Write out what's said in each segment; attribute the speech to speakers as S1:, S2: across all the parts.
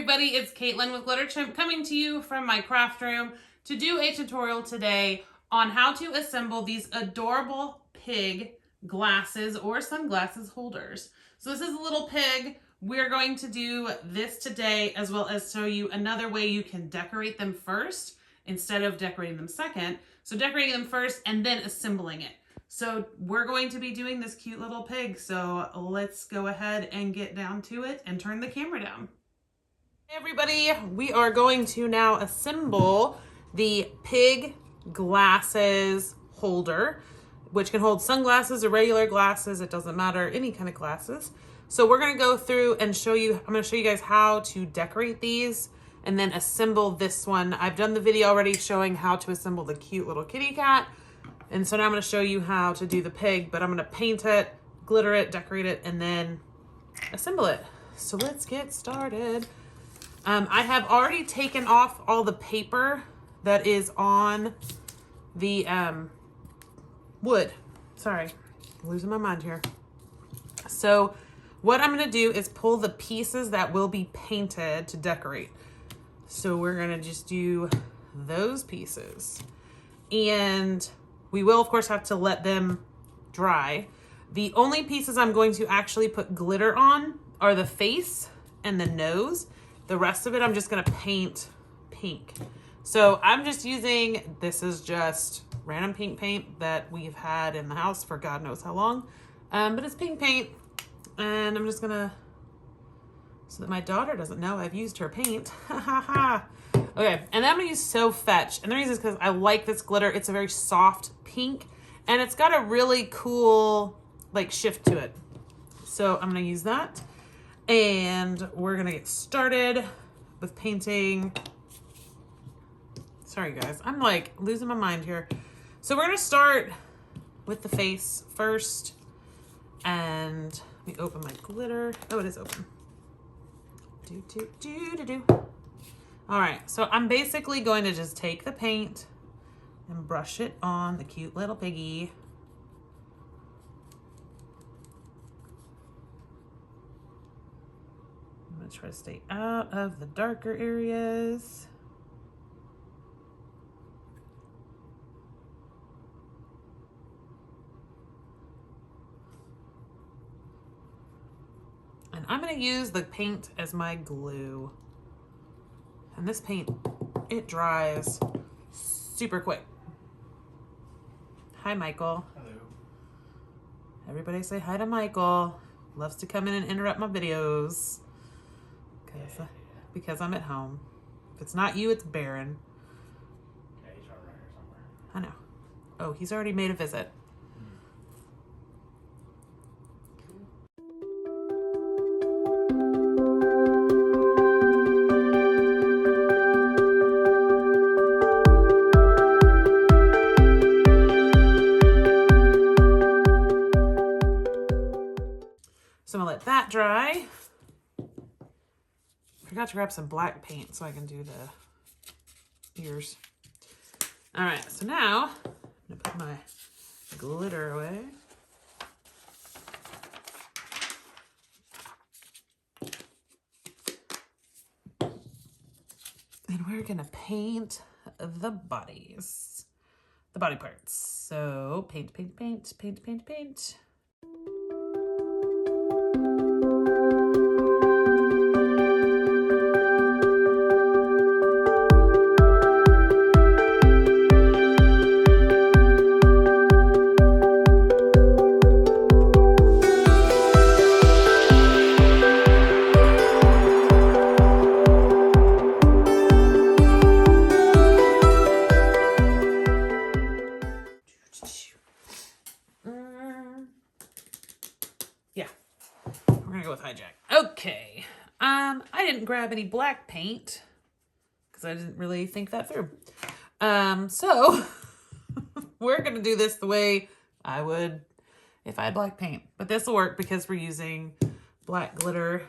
S1: everybody, it's Caitlin with Glitter Chimp coming to you from my craft room to do a tutorial today on how to assemble these adorable pig glasses or sunglasses holders. So this is a little pig. We're going to do this today as well as show you another way you can decorate them first instead of decorating them second. So decorating them first and then assembling it. So we're going to be doing this cute little pig. So let's go ahead and get down to it and turn the camera down. Hey everybody, we are going to now assemble the pig glasses holder, which can hold sunglasses or regular glasses. It doesn't matter, any kind of glasses. So we're going to go through and I'm going to show you guys how to decorate these and then assemble this one. I've done the video already showing how to assemble the cute little kitty cat. And so now I'm going to show you how to do the pig, but I'm going to paint it, glitter it, decorate it, and then assemble it. So let's get started. I have already taken off all the paper that is on the wood. Sorry, I'm losing my mind here. So what I'm gonna do is pull the pieces that will be painted to decorate. So we're gonna just do those pieces. And we will of course have to let them dry. The only pieces I'm going to actually put glitter on are the face and the nose. The rest of it, I'm just gonna paint pink. So I'm just using, this is just random pink paint that we've had in the house for God knows how long. But it's pink paint. And I'm just gonna, so that my daughter doesn't know I've used her paint. Ha ha ha. Okay, and then I'm gonna use So Fetch. And the reason is because I like this glitter. It's a very soft pink. And it's got a really cool, like, shift to it. So I'm gonna use that. And we're gonna get started with painting. Sorry guys, I'm like losing my mind here. So we're gonna start with the face first. And let me open my glitter. Oh, it is open. All right, so I'm basically going to just take the paint and brush it on the cute little piggy. Try to stay out of the darker areas. And I'm going to use the paint as my glue. And this paint, it dries super quick. Hi, Michael.
S2: Hello.
S1: Everybody say hi to Michael. Loves to come in and interrupt my videos. Because I'm at home. If it's not you, it's Baron.
S2: Yeah, he's right here somewhere.
S1: I know. Oh, he's already made a visit. So I'm gonna let that dry. Forgot to grab some black paint so I can do the ears. All right, so now I'm gonna put my glitter away. And we're gonna paint the bodies, the body parts. So paint, paint, paint, paint, paint, paint. Yeah, we're gonna go with hijack. Okay, I didn't grab any black paint because I didn't really think that through. So we're gonna do this the way I would if I had black paint, but this will work because we're using black glitter.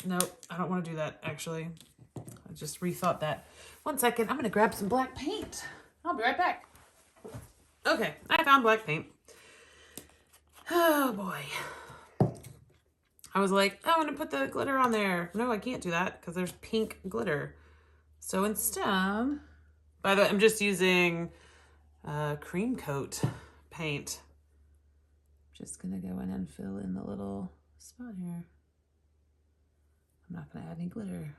S1: Nope, I don't want to do that actually. I just rethought that. 1 second, I'm gonna grab some black paint. I'll be right back. Okay, I found black paint. Oh boy. I was like, oh, I want to put the glitter on there. No, I can't do that because there's pink glitter. So instead, by the way, I'm just using cream coat paint. Just gonna go in and fill in the little spot here. I'm not gonna add any glitter.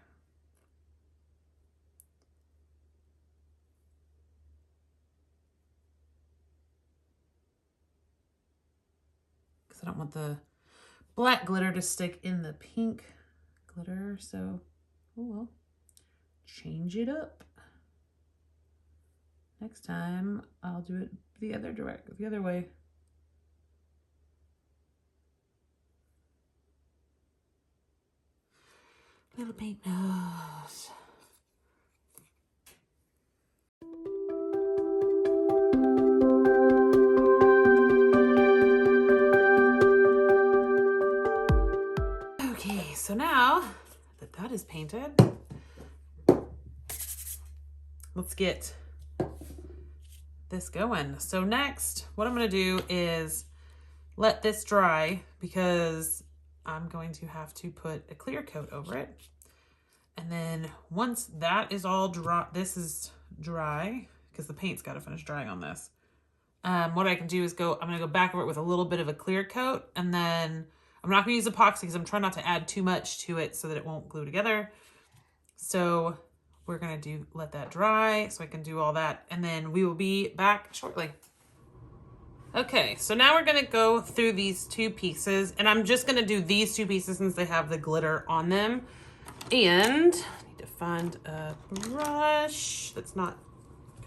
S1: Because I don't want the black glitter to stick in the pink glitter, so oh well, change it up. Next time I'll do it the other way. Little paint nose. Okay, so now that that is painted, let's get this going. So next, what I'm gonna do is let this dry because I'm going to have to put a clear coat over it. And then once that is all dry, this is dry because the paint's got to finish drying on this. What I can do is I'm going to go back over it with a little bit of a clear coat, and then I'm not going to use epoxy because I'm trying not to add too much to it so that it won't glue together. So we're going to let that dry so I can do all that, and then we will be back shortly. Okay, so now we're gonna go through these two pieces, and I'm just gonna do these two pieces since they have the glitter on them. And I need to find a brush that's not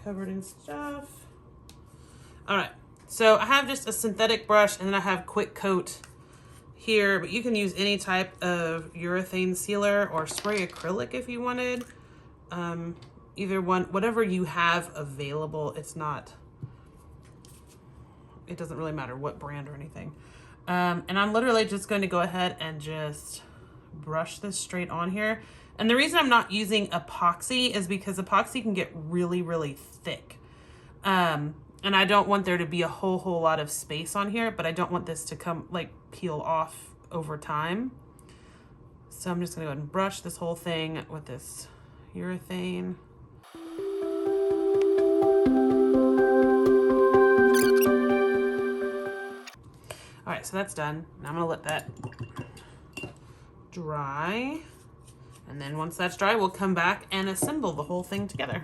S1: covered in stuff. All right, so I have just a synthetic brush, and then I have Quick Coat here, but you can use any type of urethane sealer or spray acrylic if you wanted. Either one, whatever you have available. It doesn't really matter what brand or anything. And I'm literally just going to go ahead and just brush this straight on here. And the reason I'm not using epoxy is because epoxy can get really, really thick. And I don't want there to be a whole lot of space on here, but I don't want this to peel off over time. So I'm just gonna go ahead and brush this whole thing with this urethane. All right, so that's done. Now I'm gonna let that dry. And then once that's dry, we'll come back and assemble the whole thing together.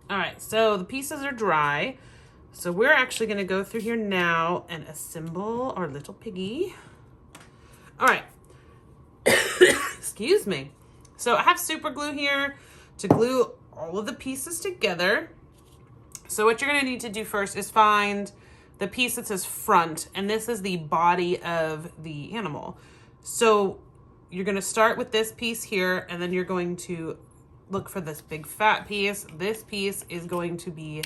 S1: All right, so the pieces are dry. So we're actually gonna go through here now and assemble our little piggy. All right, excuse me. So I have super glue here to glue all of the pieces together. So what you're gonna need to do first is find the piece that says front, and this is the body of the animal. So you're gonna start with this piece here, and then you're going to look for this big fat piece. This piece is going to be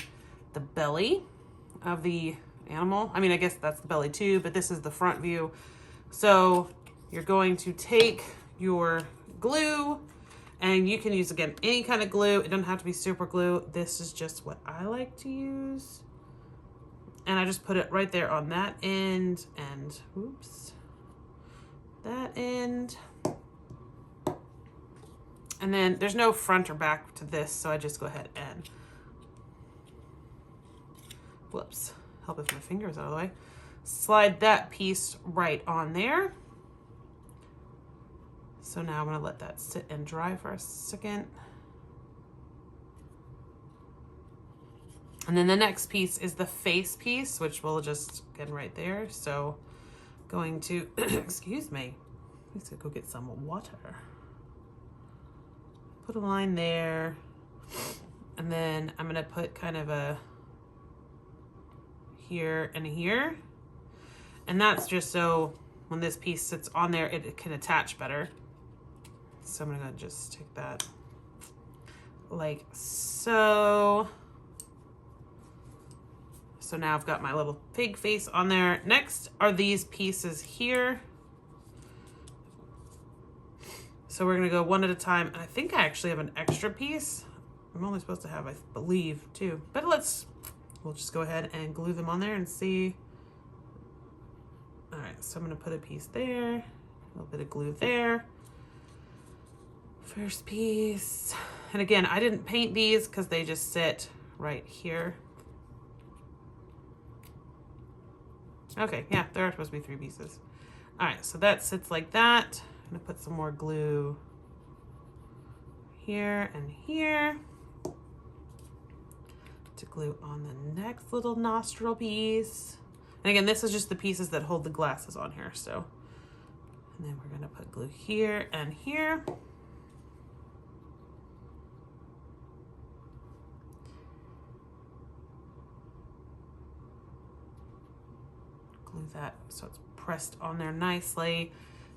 S1: the belly of the animal. I mean, I guess that's the belly too, but this is the front view. So you're going to take your glue, and you can use, again, any kind of glue. It doesn't have to be super glue. This is just what I like to use. And I just put it right there on that end, and oops, that end. And then there's no front or back to this, so I just go ahead and, whoops, help if my finger's out of the way. Slide that piece right on there. So now I'm gonna let that sit and dry for a second. And then the next piece is the face piece, which we'll just get right there. So going to, excuse me, I need to go get some water. Put a line there. And then I'm gonna put kind of a here and here. And that's just so when this piece sits on there, it can attach better. So I'm gonna just take that like so. So now I've got my little pig face on there. Next are these pieces here. So we're gonna go one at a time. And I think I actually have an extra piece. I'm only supposed to have, I believe, 2. But we'll just go ahead and glue them on there and see. All right, so I'm gonna put a piece there, a little bit of glue there. First piece. And again, I didn't paint these because they just sit right here. Okay, yeah, there are supposed to be 3 pieces. All right, so that sits like that. I'm gonna put some more glue here and here to glue on the next little nostril piece. And again, this is just the pieces that hold the glasses on here. So, and then we're gonna put glue here and here. Glue that so it's pressed on there nicely.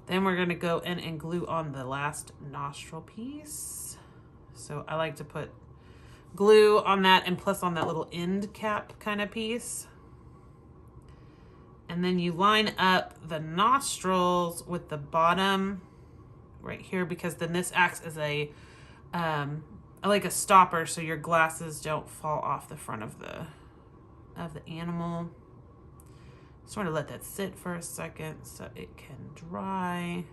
S1: Then we're gonna go in and glue on the last nostril piece. So I like to put glue on that and plus on that little end cap kind of piece. And then you line up the nostrils with the bottom right here, because then this acts as a like a stopper so your glasses don't fall off the front of the animal. Just want to let that sit for a second so it can dry.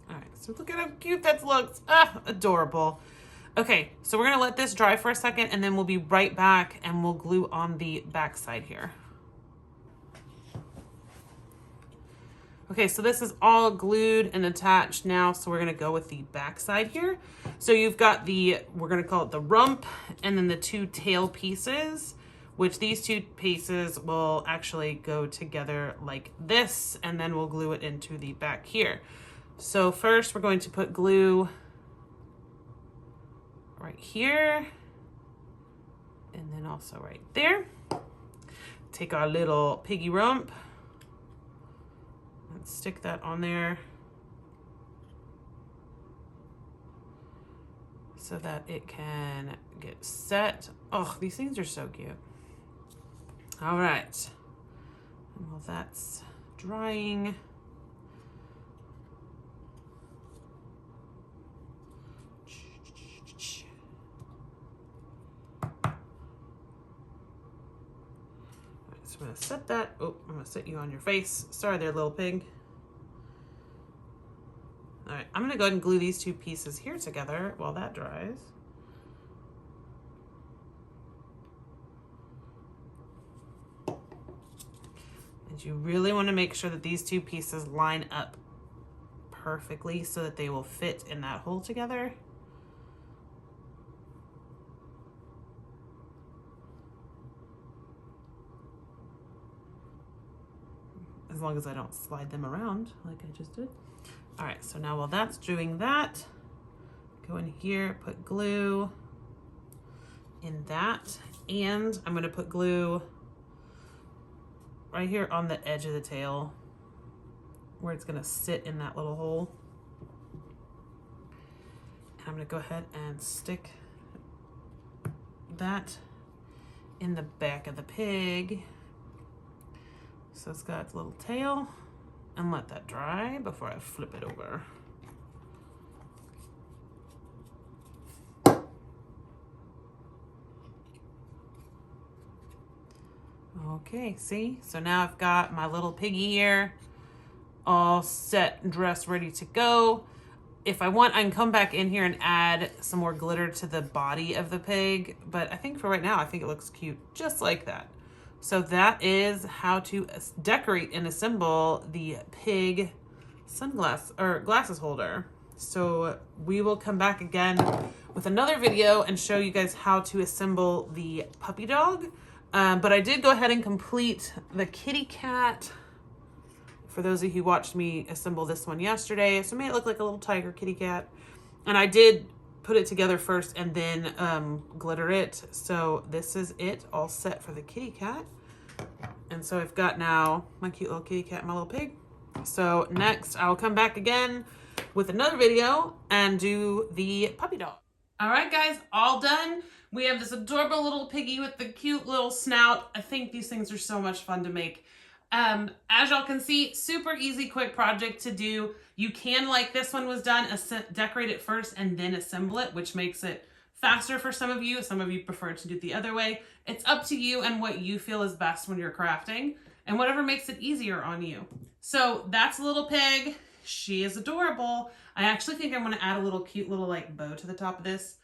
S1: All right, so look at how cute that looks. Ah, adorable. Okay, so we're gonna let this dry for a second and then we'll be right back and we'll glue on the back side here. Okay, so this is all glued and attached now, so we're gonna go with the back side here. So you've got we're gonna call it the rump, and then the 2 tail pieces, which these 2 pieces will actually go together like this, and then we'll glue it into the back here. So first we're going to put glue right here, and then also right there. Take our little piggy rump, and stick that on there so that it can get set. Oh, these things are so cute. All right, and while that's drying, I'm gonna set that. Oh, I'm gonna set you on your face. Sorry there, little pig. All right, I'm gonna go ahead and glue these 2 pieces here together while that dries. And you really wanna make sure that these 2 pieces line up perfectly so that they will fit in that hole together. As long as I don't slide them around like I just did. All right, so now while that's doing that, go in here, put glue in that, and I'm gonna put glue right here on the edge of the tail where it's gonna sit in that little hole. And I'm gonna go ahead and stick that in the back of the pig. So it's got its little tail, and let that dry before I flip it over. Okay, see? So now I've got my little piggy here all set, dressed, ready to go. If I want, I can come back in here and add some more glitter to the body of the pig, but I think for right now, I think it looks cute just like that. So that is how to decorate and assemble the pig glasses holder. So we will come back again with another video and show you guys how to assemble the puppy dog. But I did go ahead and complete the kitty cat. For those of you who watched me assemble this one yesterday, so it made it look like a little tiger kitty cat. And I did put it together first and then glitter it. So this is it all set for the kitty cat. And so I've got now my cute little kitty cat and my little pig. So next I'll come back again with another video and do the puppy dog. All right, guys, all done. We have this adorable little piggy with the cute little snout. I think these things are so much fun to make. As y'all can see, super easy, quick project to do. You can, like this one was done, decorate it first and then assemble it, which makes it faster for some of you. Some of you prefer to do it the other way. It's up to you and what you feel is best when you're crafting and whatever makes it easier on you. So that's a little pig. She is adorable. I actually think I'm going to add a little cute little like bow to the top of this,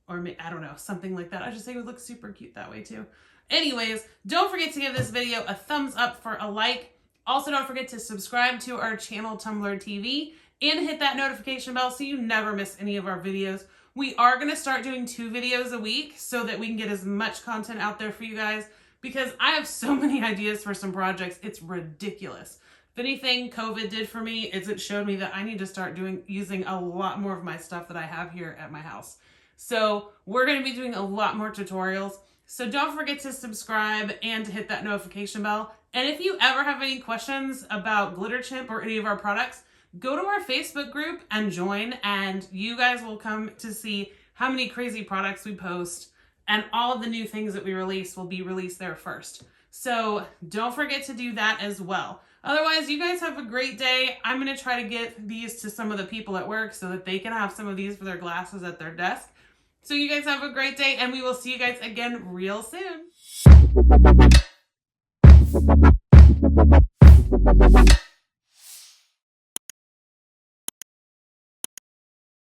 S1: or I don't know, something like that. I just think it would look super cute that way too. Anyways, don't forget to give this video a thumbs up for a like. Also, don't forget to subscribe to our channel, Tumblr TV, and hit that notification bell so you never miss any of our videos. We are going to start doing 2 videos a week so that we can get as much content out there for you guys, because I have so many ideas for some projects. It's ridiculous. If anything COVID did for me is it showed me that I need to start using a lot more of my stuff that I have here at my house. So we're going to be doing a lot more tutorials. So don't forget to subscribe and to hit that notification bell. And if you ever have any questions about Glitter Chimp or any of our products, go to our Facebook group and join, and you guys will come to see how many crazy products we post, and all of the new things that we release will be released there first. So don't forget to do that as well. Otherwise, you guys have a great day. I'm going to try to get these to some of the people at work so that they can have some of these for their glasses at their desk. So you guys have a great day, and we will see you guys again real soon.